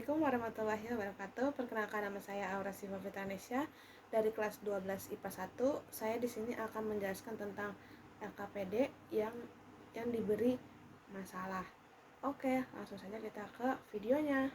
Assalamualaikum warahmatullahi wabarakatuh. Perkenalkan, nama saya Aura Siva Fitanesya dari kelas 12 IPA 1. Saya di sini akan menjelaskan tentang LKPD yang diberi masalah. Oke, langsung saja kita ke videonya.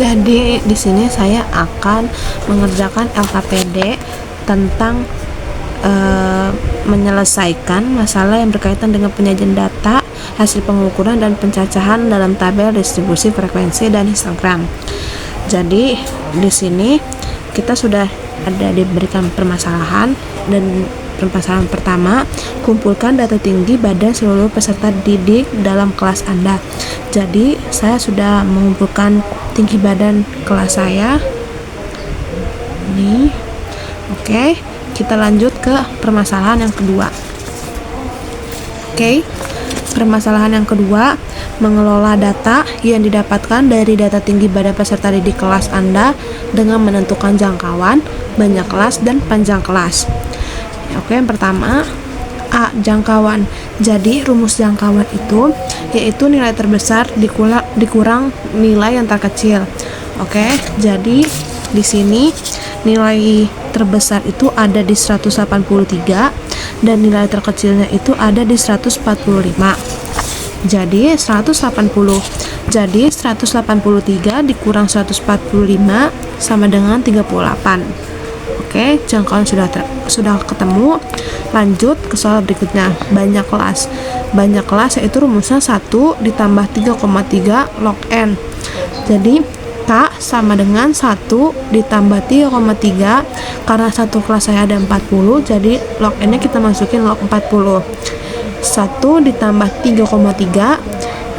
Jadi di sini saya akan mengerjakan LKPD tentang menyelesaikan masalah yang berkaitan dengan penyajian data, hasil pengukuran dan pencacahan dalam tabel distribusi frekuensi dan histogram. Jadi di sini kita sudah diberikan permasalahan, dan permasalahan pertama, kumpulkan data tinggi badan seluruh peserta didik dalam kelas Anda. Jadi saya sudah mengumpulkan tinggi badan kelas saya ini. Oke, kita lanjut ke permasalahan yang kedua. Oke, permasalahan yang kedua, mengelola data yang didapatkan dari data tinggi badan peserta didik kelas Anda dengan menentukan jangkauan, banyak kelas, dan panjang kelas. Oke, yang pertama, A. Jangkauan. Jadi rumus jangkauan itu yaitu nilai terbesar dikurang nilai yang terkecil. Oke, jadi di sini nilai terbesar itu ada di 183 dan nilai terkecilnya itu ada di 145. Jadi 180. Jadi 183 dikurang 145 sama dengan 38. Oke, jangkauan sudah ketemu. Lanjut ke soal berikutnya, banyak kelas. Banyak kelas yaitu rumusnya 1 ditambah 3,3 log n. Jadi K sama dengan 1 ditambah 3,3. Karena satu kelas saya ada 40, jadi log N nya kita masukin log 40. 1 ditambah 3,3,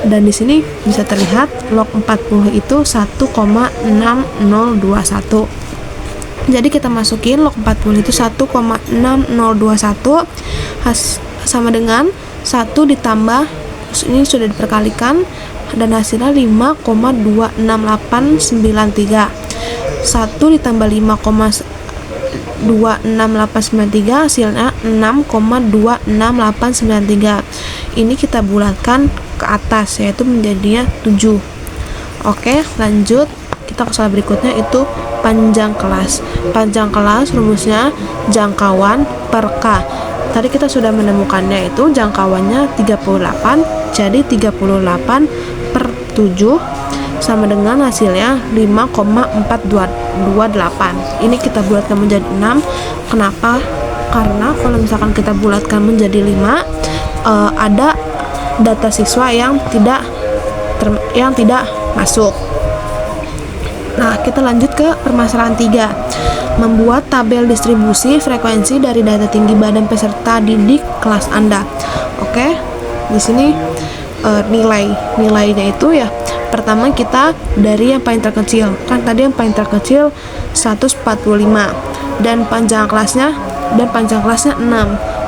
dan di sini bisa terlihat log 40 itu 1,6021. Jadi kita masukin log 40 itu 1,6021 sama dengan 1 ditambah, ini sudah diperkalikan, dan hasilnya 5,26893. 1 ditambah 5,26893 hasilnya 6,26893. Ini kita bulatkan ke atas, yaitu menjadinya 7. Oke, lanjut kita ke soal berikutnya, itu panjang kelas. Panjang kelas rumusnya jangkauan per K. Tadi kita sudah menemukannya, itu jangkauannya 38, jadi 38 per 7 sama dengan hasilnya 5,428. Ini kita bulatkan menjadi 6. Kenapa? Karena kalau misalkan kita bulatkan menjadi 5, ada data siswa yang tidak masuk. Nah, kita lanjut ke permasalahan 3. Membuat tabel distribusi frekuensi dari data tinggi badan peserta didik kelas Anda. Oke, di sini nilainya itu ya, pertama kita dari yang paling terkecil. Kan tadi yang paling terkecil 145 dan panjang kelasnya 6.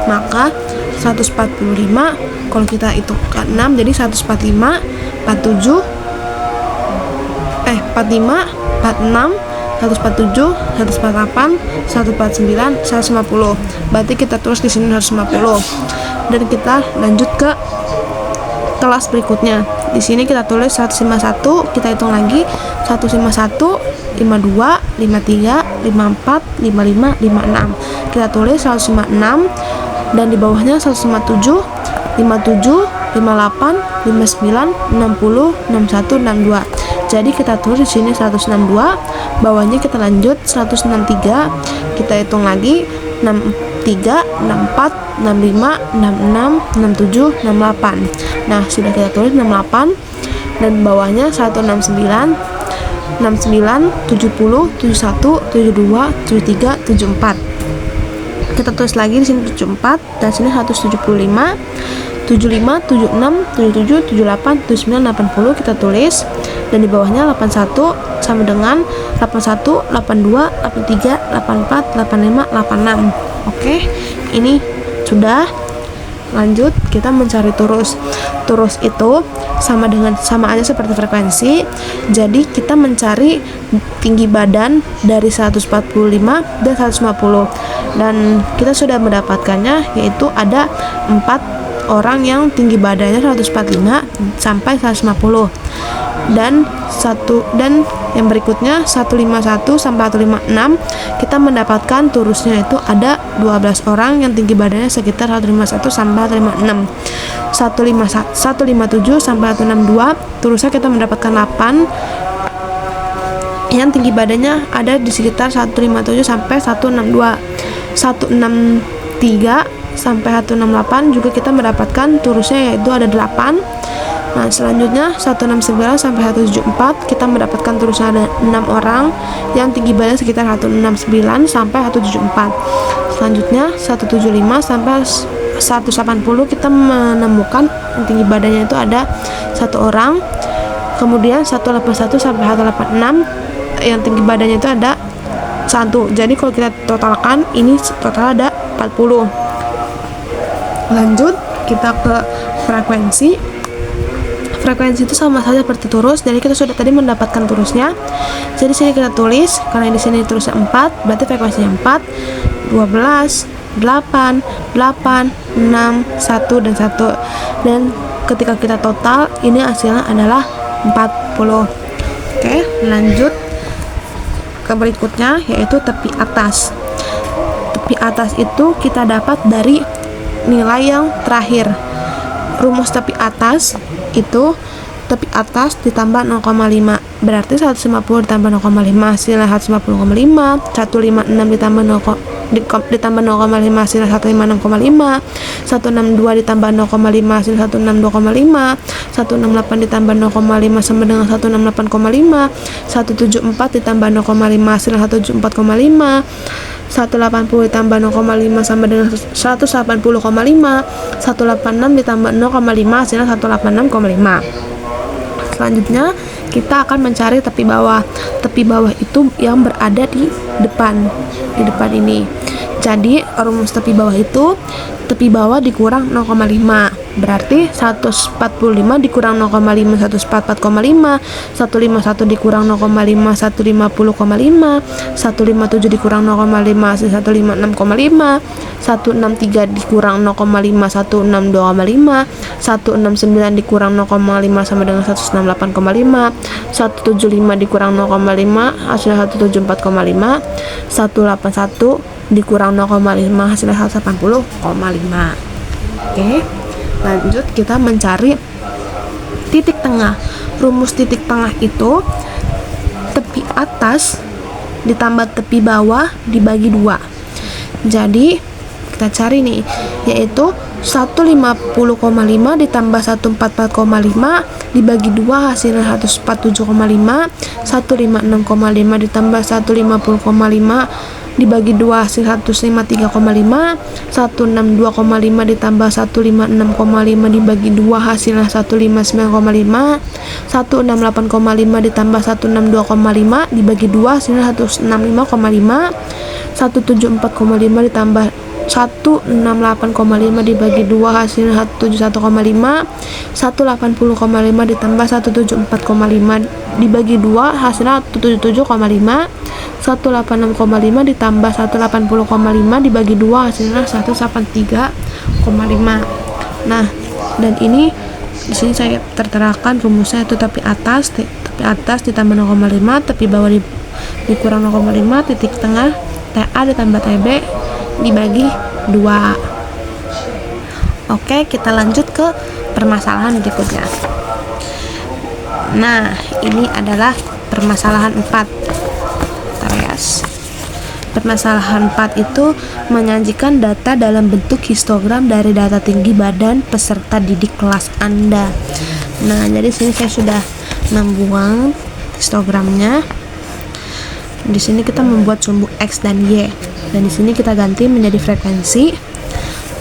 Maka 145 kalau kita hitung ke 6 jadi 145, 47, 45, 46, 147, 148, 149, 150. Berarti kita tulis di sini 150. Dan kita lanjut ke kelas berikutnya. Di sini kita tulis 151, kita hitung lagi 151, 52, 53, 54, 55, 56. Kita tulis 156 dan di bawahnya 157, 57, 58, 59, 60, 61, 62. Jadi kita tulis di sini 162, bawahnya kita lanjut 163, kita hitung lagi 63, 64, 65, 66, 67, 68. Nah, sudah kita tulis 68 dan bawahnya 169, 69, 70, 71, 72, 73, 74. Kita tulis lagi di sini 74 dan sini 175, 75, 76, 77, 78, 79, 80 kita tulis, dan di bawahnya 81 sama dengan 81, 82, 83, 84, 85, 86. Oke, ini sudah. Lanjut kita mencari turus. Turus itu sama aja seperti frekuensi. Jadi kita mencari tinggi badan dari 145 dan 150. Dan kita sudah mendapatkannya, yaitu ada 4 orang yang tinggi badannya 145 sampai 150. Dan yang berikutnya 151 sampai 156 kita mendapatkan turusnya, itu ada 12 orang yang tinggi badannya sekitar 151 sampai 156. 157 sampai 162 turusnya kita mendapatkan 8 yang tinggi badannya ada di sekitar 157 sampai 162. 163 sampai 168 juga kita mendapatkan turusnya, yaitu ada 8. Nah, selanjutnya 169 sampai 174 kita mendapatkan turusnya ada 6 orang yang tinggi badan sekitar 169 sampai 174. Selanjutnya 175 sampai 180 kita menemukan tinggi badannya itu ada 1 orang. Kemudian 181 sampai 186 yang tinggi badannya itu ada 1. Jadi kalau kita totalkan ini total ada 40. Lanjut kita ke frekuensi. Frekuensi itu sama saja seperti turus, jadi kita sudah tadi mendapatkan turusnya. Jadi sini kita tulis, karena di sini turusnya 4, berarti frekuensinya 4, 12, 8, 8, 6, 1 dan 1. Dan ketika kita total, ini hasilnya adalah 40. Oke, lanjut ke berikutnya, yaitu tepi atas. Tepi atas itu kita dapat dari nilai yang terakhir. Rumus tepi atas itu tepi atas ditambah 0,5, berarti 150 ditambah 0,5 hasilnya 150,5. 156 ditambah ditambah 0,5 hasilnya 156,5, 162 ditambah 0,5 hasil 162,5, 168 ditambah 0,5 sama dengan 168,5, 174 ditambah 0,5 hasil 174,5, 180 ditambah 0,5 sama dengan 180,5, 186 ditambah 0,5 hasilnya 186,5. Selanjutnya kita akan mencari tepi bawah. Tepi bawah itu yang berada di depan ini. Jadi rumus tepi bawah itu tepi bawah dikurang 0,5, berarti 145 dikurang 0,5 144,5, 151 dikurang 0,5 150,5, 157 dikurang 0,5 156,5, 163 dikurang 0,5 162,5, 169 dikurang 0,5 sama dengan 168,5, 175 dikurang 0,5 hasilnya 174,5, 181 dikurang 0,5 hasilnya 180,5. Oke, lanjut kita mencari titik tengah. Rumus titik tengah itu tepi atas ditambah tepi bawah dibagi 2. Jadi kita cari nih, yaitu 150,5 ditambah 144,5 dibagi 2 hasilnya 147,5, 156,5 ditambah 150,5 dibagi 2 hasil 153,5, 162,5 ditambah 156,5 dibagi 2 hasilnya 159,5, 168,5 ditambah 162,5 dibagi 2 hasilnya 165,5, 174,5 ditambah 168,5 dibagi 2 hasilnya 171,5, 180,5 ditambah 174,5 dibagi 2 hasilnya 177,5, 186,5 ditambah 180,5 dibagi 2 hasilnya 183,5. Nah, dan ini di sini saya terterakan rumusnya itu tepi atas ditambah 0,5, tepi bawah dikurang 0,5, titik tengah TA ditambah TB dibagi 2. Oke, kita lanjut ke permasalahan berikutnya. Nah, ini adalah permasalahan 4. Permasalahan 4 itu menyajikan data dalam bentuk histogram dari data tinggi badan peserta didik kelas Anda. Nah, jadi sini saya sudah membuang histogramnya. Di sini kita membuat sumbu X dan Y. Dan di sini kita ganti menjadi frekuensi.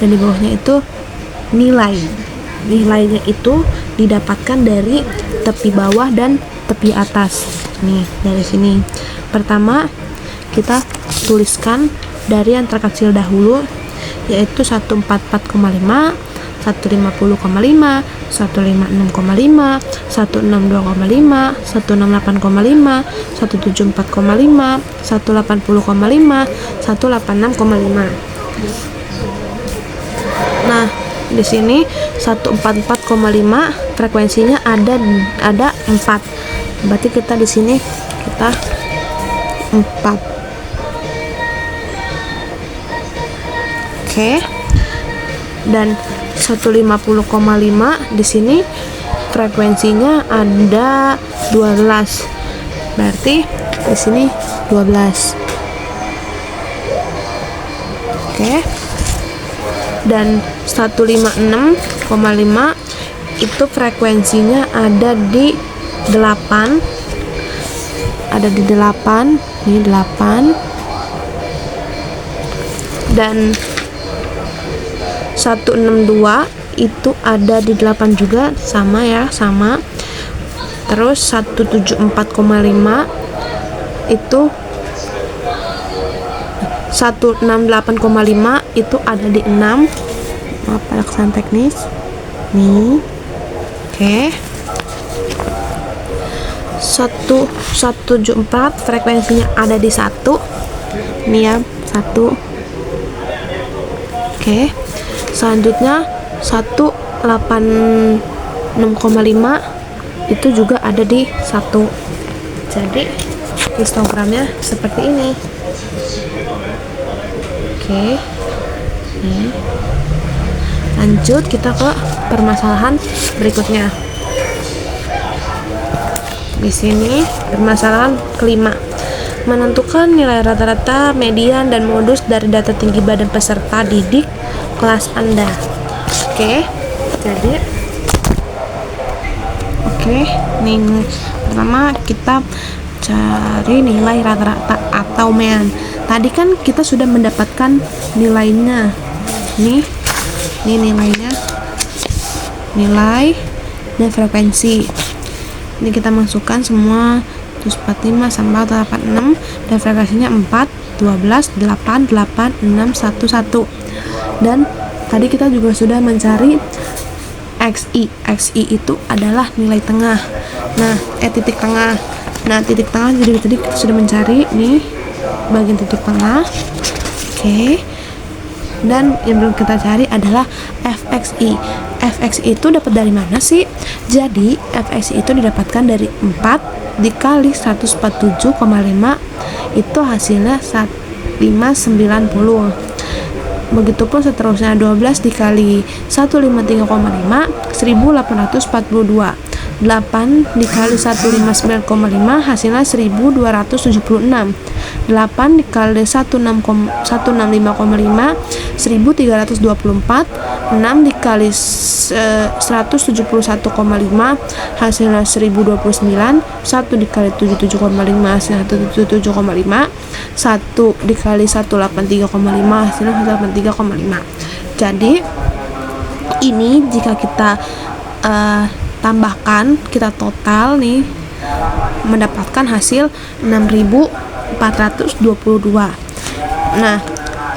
Dan di bawahnya itu nilai. Nilainya itu didapatkan dari tepi bawah dan tepi atas. Nih, dari sini. Pertama, kita tuliskan dari yang terkecil dahulu, yaitu 144,5, 150,5, 156,5, 162,5, 168,5, 174,5, 180,5, 186,5. Nah, di sini 144,5 frekuensinya ada 4. Berarti kita di sini kita 4. Oke. Dan 150,5 di sini frekuensinya ada 12. Berarti di sini 12. Oke. Dan 156,5 itu frekuensinya ada di 8. Ada di 8, ini 8. Dan 162 itu ada di 8 juga, sama ya, sama. Terus 174,5 itu 168,5 itu ada di 6. Maaf, ada kesalahan teknis nih. Oke. 174 frekuensinya ada di 1. Ini ya, 1. Oke. Selanjutnya 186,5 itu juga ada di 1. Jadi histogramnya seperti ini. Oke. Lanjut kita ke permasalahan berikutnya. Di sini permasalahan kelima. Menentukan nilai rata-rata, median, dan modus dari data tinggi badan peserta didik kelas Anda. Oke, jadi nih pertama kita cari nilai rata-rata atau median. Tadi kan kita sudah mendapatkan nilainya. Nih nilainya, nilai dan frekuensi. Ini kita masukkan semua 145 sama 86 dan frekuensinya 4, 12, 8, 8, 6, 1, 1. Dan tadi kita juga sudah mencari XI. XI itu adalah nilai tengah. Titik tengah. Titik tengah, jadi tadi kita sudah mencari nih bagian titik tengah. Dan yang belum kita cari adalah FXI. FXI itu dapat dari mana sih? Jadi FXI itu didapatkan dari 4 dikali 147,5, itu hasilnya 590. Begitupun seterusnya, 12 dikali 153,5, 1842. 8 dikali 159,5 hasilnya 1276. 8 dikali 165,5 1324. 6 dikali 171,5 hasilnya 1029. 1 dikali 77,5 hasilnya 177,5. 1 dikali 183,5 hasilnya 183,5. Jadi ini jika kita tambahkan, kita total nih mendapatkan hasil 6422.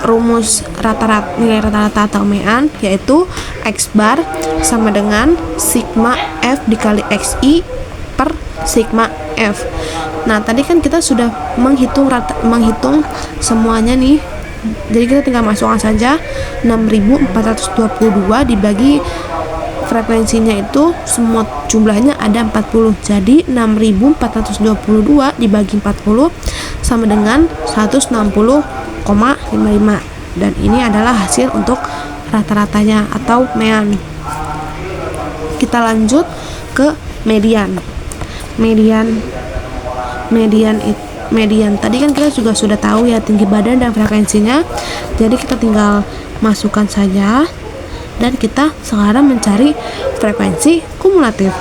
Rumus nilai rata-rata atau median yaitu X bar sama dengan sigma F dikali XI per sigma F. Tadi kan kita sudah menghitung semuanya nih. Jadi kita tinggal masukkan saja 6422 dibagi frekuensinya itu semua jumlahnya ada 40. Jadi 6422 dibagi 40 sama dengan 160,55. Dan ini adalah hasil untuk rata-ratanya atau median. Kita lanjut ke median. Median tadi kan kita juga sudah tahu ya tinggi badan dan frekuensinya. Jadi kita tinggal masukkan saja. Dan kita sekarang mencari frekuensi kumulatif.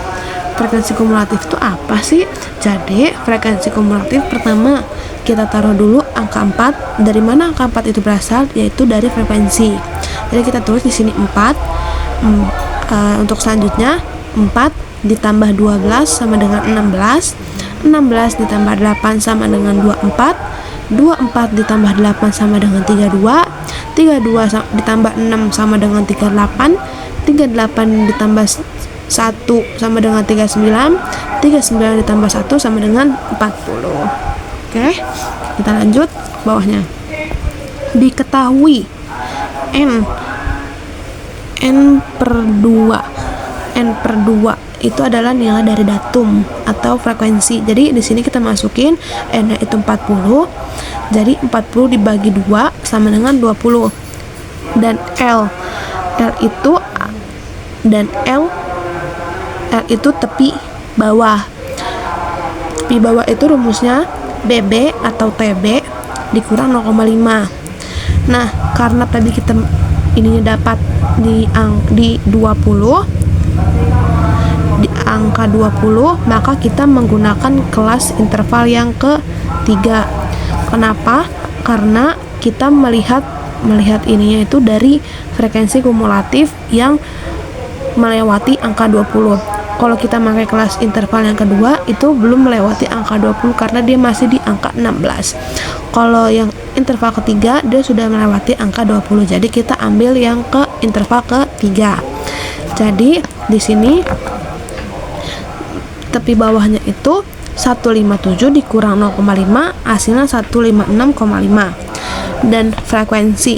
Frekuensi kumulatif itu apa sih? Jadi frekuensi kumulatif pertama kita taruh dulu angka 4. Dari mana angka 4 itu berasal? Yaitu dari frekuensi. Jadi kita tulis di sini 4. Untuk selanjutnya 4 ditambah 12 sama dengan 16. 16 ditambah 8 sama dengan 24. 24 ditambah 8 sama dengan 32. 32 ditambah 6 sama dengan 38. 38 ditambah 1 sama dengan 39. 39 ditambah 1 sama dengan 40. Oke, kita lanjut bawahnya. Diketahui N per 2 itu adalah nilai dari datum atau frekuensi. Jadi di sini kita masukin N itu 40. Jadi 40 dibagi 2 sama dengan 20. Dan L itu tepi bawah. Tepi bawah itu rumusnya BB atau TB dikurang 0,5. Karena tadi kita ininya dapat di 20, di angka 20, maka kita menggunakan kelas interval yang ketiga. Kenapa? Karena kita melihat ininya itu dari frekuensi kumulatif yang melewati angka 20. Kalau kita pakai kelas interval yang kedua itu belum melewati angka 20 karena dia masih di angka 16. Kalau yang interval ketiga dia sudah melewati angka 20. Jadi kita ambil yang ke interval ketiga. Jadi di sini tepi bawahnya itu 157 dikurang 0,5 hasilnya 156,5. Dan frekuensi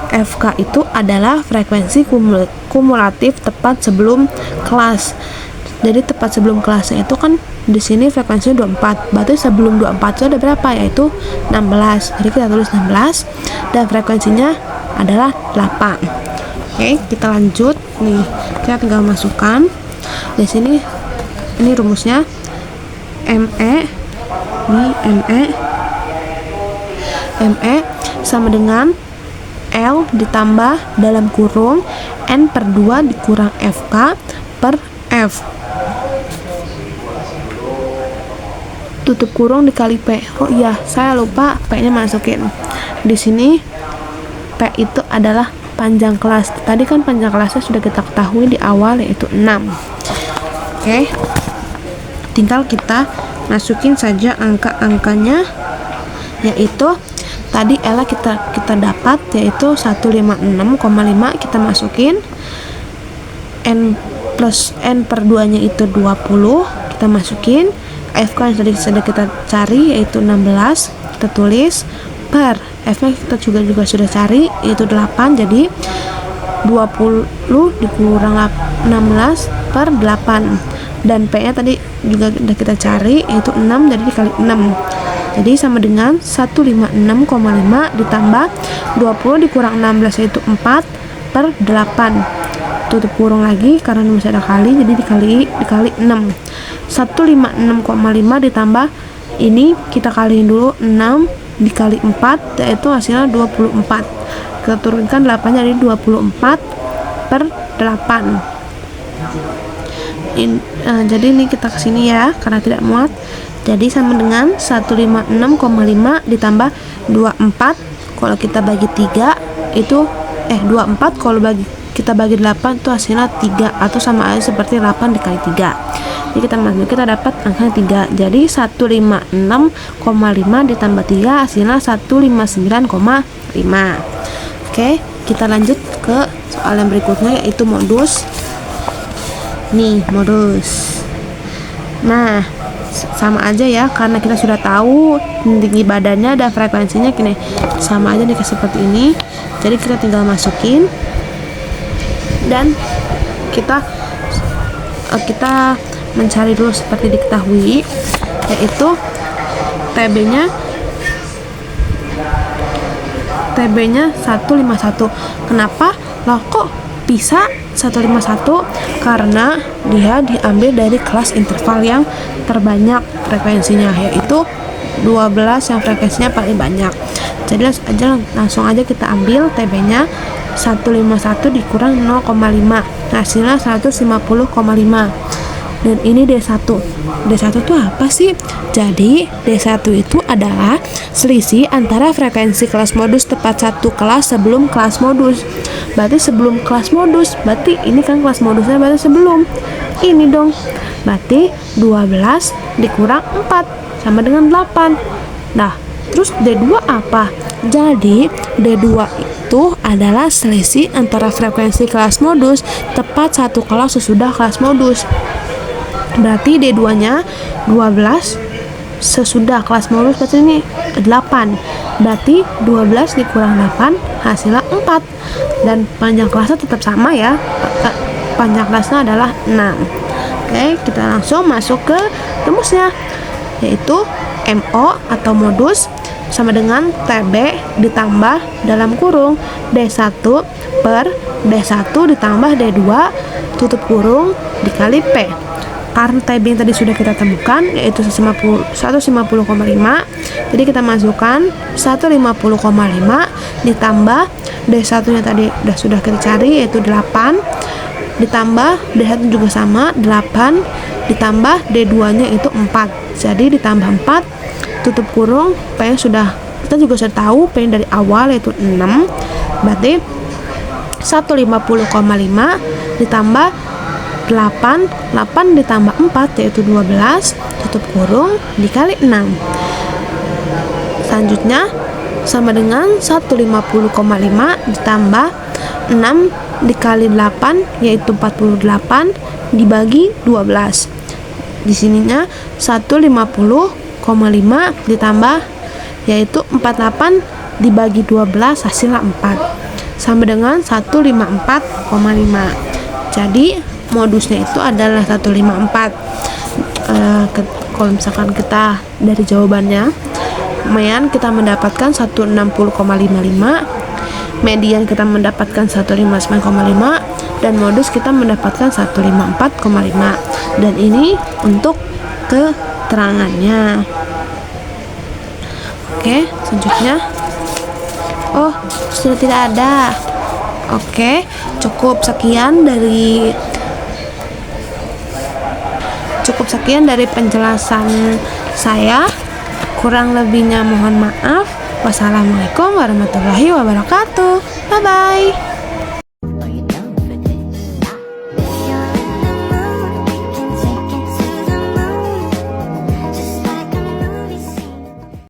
FK itu adalah frekuensi kumulatif tepat sebelum kelas. Jadi tepat sebelum kelasnya itu kan di sini frekuensinya 24. Berarti sebelum 24 itu ada berapa? Yaitu 16. Jadi kita tulis 16 dan frekuensinya adalah 8. Oke, kita lanjut nih. Kita tinggal masukkan di sini. Ini rumusnya ME Ini ME sama dengan L ditambah dalam kurung N per 2 dikurang FK per F. Tutup kurung dikali P. Oh iya, saya lupa P-nya masukin. Di sini P itu adalah panjang kelas. Tadi kan panjang kelasnya sudah kita ketahui di awal, yaitu 6. Oke. Tinggal kita masukin saja angka-angkanya, yaitu tadi L kita dapat yaitu 156,5, kita masukin. N plus N per 2 nya itu 20, kita masukin. FK yang tadi sudah kita cari yaitu 16, kita tulis, per F nya kita juga sudah cari yaitu 8, jadi 20 dikurang 16 per 8, dan P nya tadi juga sudah kita cari yaitu 6, jadi dikali 6, jadi sama dengan 156,5 ditambah 20 dikurang 16 yaitu 4 per 8, tutup kurung lagi karena masih ada kali, jadi dikali 6. 156,5 ditambah ini kita kaliin dulu, 6 dikali 4 yaitu hasilnya 24, kita turunkan 8 jadi 24 per 8. Jadi ini kita kesini ya karena tidak muat, jadi sama dengan 156,5 ditambah 24 kalau kita bagi 3 itu 24 kalau kita bagi 8 itu hasilnya 3, atau sama aja seperti 8 dikali 3. Jadi kita dapat angka 3. Jadi 156,5 ditambah 3 hasilnya 159,5. Oke, kita lanjut ke soal yang berikutnya yaitu modus. Nih, modus. Nah, sama aja ya karena kita sudah tahu tinggi badannya dan frekuensinya gini. Sama aja nih seperti ini. Jadi kita tinggal masukin dan kita mencari dulu seperti diketahui yaitu TB-nya 151. Kenapa? Loh kok bisa 151? Karena dia diambil dari kelas interval yang terbanyak frekuensinya, yaitu 12 yang frekuensinya paling banyak. Jadi langsung aja kita ambil TB-nya 151 dikurang 0,5 hasilnya 150,5, dan ini D1 itu apa sih? Jadi D1 itu adalah selisih antara frekuensi kelas modus tepat satu kelas sebelum kelas modus. Berarti sebelum kelas modus, berarti ini kan kelas modusnya berarti sebelum ini dong, berarti 12 dikurang 4 sama dengan 8. Nah terus D2 apa? Jadi D2 itu adalah selisih antara frekuensi kelas modus tepat satu kelas sesudah kelas modus. Berarti D2 nya 12 sesudah kelas modus, berarti ini 8. Berarti 12 dikurang 8 hasilnya 4, dan panjang kelasnya tetap sama ya, panjang kelasnya adalah 6. Oke, kita langsung masuk ke rumusnya, yaitu MO atau modus sama dengan TB ditambah dalam kurung D1 per D1 ditambah D2 tutup kurung dikali P. Karena TB yang tadi sudah kita temukan yaitu 150,5, jadi kita masukkan 150,5 ditambah D1 nya tadi sudah kita cari yaitu 8 ditambah D1 juga sama 8 ditambah D2 nya itu 4, jadi ditambah 4 tutup kurung P yang kita juga sudah tahu P yang dari awal yaitu 6, berarti 150,5 ditambah 8 ditambah 4 yaitu 12 tutup kurung dikali 6. Selanjutnya sama dengan 150,5 ditambah 6 dikali 8 yaitu 48 dibagi 12. Di sininya 150,5 ditambah yaitu 48 dibagi 12 hasilnya 4 sama dengan 154,5. Jadi modusnya itu adalah 154. Kalau misalkan kita dari jawabannya lumayan kita mendapatkan 160,55, median kita mendapatkan 159,5, dan modus kita mendapatkan 154,5. Dan ini untuk keterangannya. Oke, selanjutnya. Oh, sudah tidak ada. Oke, cukup sekian dari penjelasan saya. Kurang lebihnya mohon maaf. Wassalamualaikum warahmatullahi wabarakatuh. Bye bye.